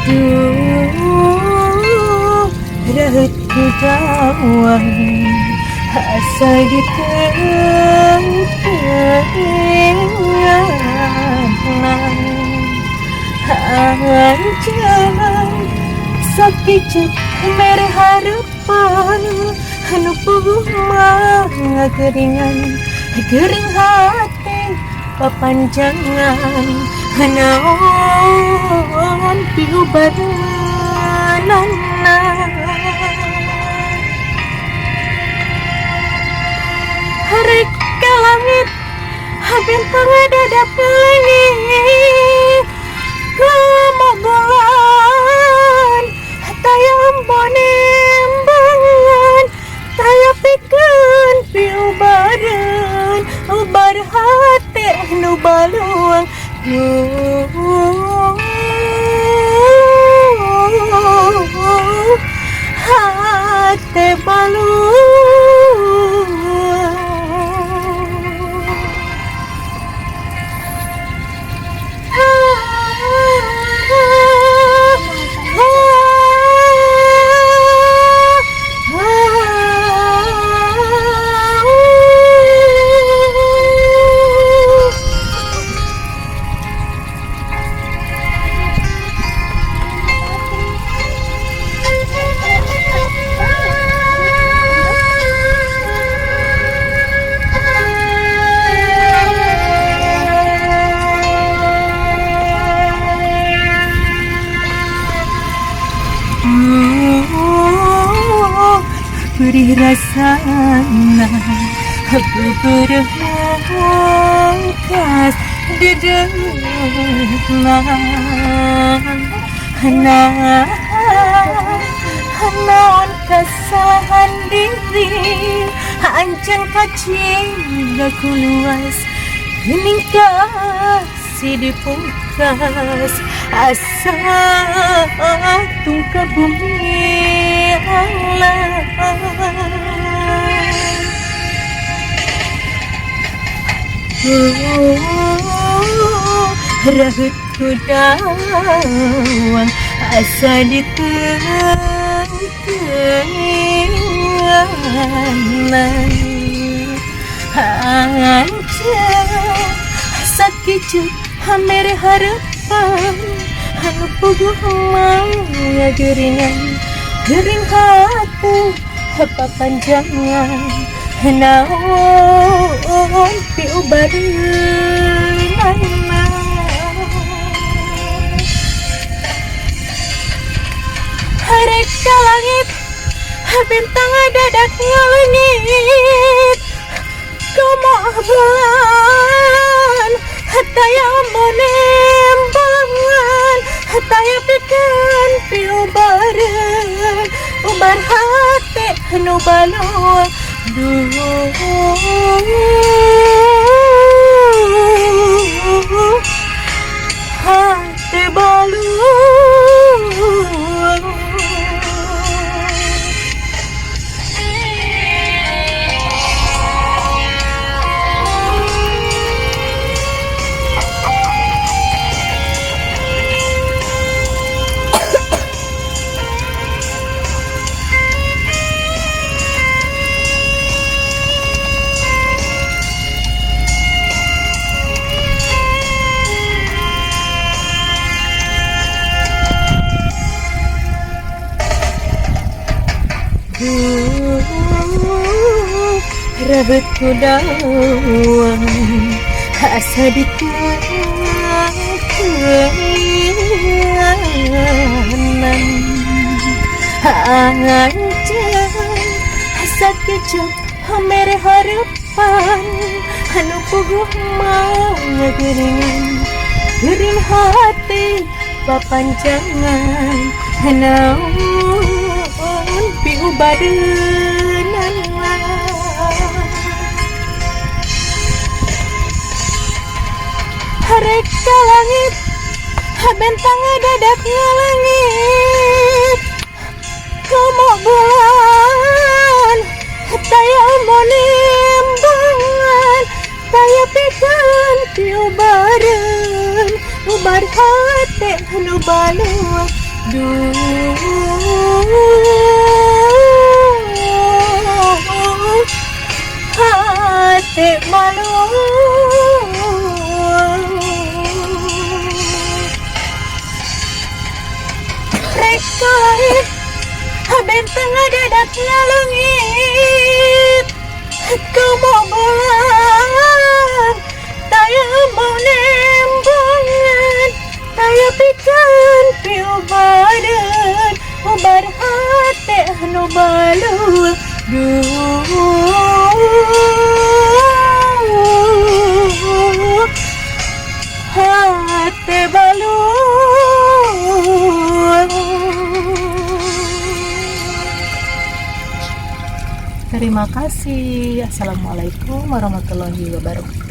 Duh, raut ku dawang asa ditenganan ancaman sakit mere harapan anu puguh mah gering hati papanjangan naon piu badanana Rek ke langit bintang dadap langit lama bulan tayang bonembangan taya pikeun piu badan ubar hati nu baluang hati baluang beri rasana berangkas di dalam naon kasahan diri ancan kacil aku luas gening kasih dipungkas asa tungka bumi Allah raut ku dawang asa ditenganan ancan sakit hamer harapan anu puguh mah gering hati papanjangan naon piu badanana Rek ka langit bintang dadak ngalengit kumaha bulan tayang bonembangan taya pikeun piu badan ubar hati nu baluang hati baluang raut ku dawang asa ditenganan ancan sakit mere harapan anu puguh mah gering hati papanjangan naon piu badanana Rek ka langit bintang dadak ngalengit kumaha bulan tayang bonembangan taya pikeun piu badan ubar hati nu baluang hati malu reka langit bentang dadak ngalengit kau mau bulan taya mau nembongan taya pikan piu badan ubar hati anu balul hati balul. Terima kasih. Assalamualaikum warahmatullahi wabarakatuh.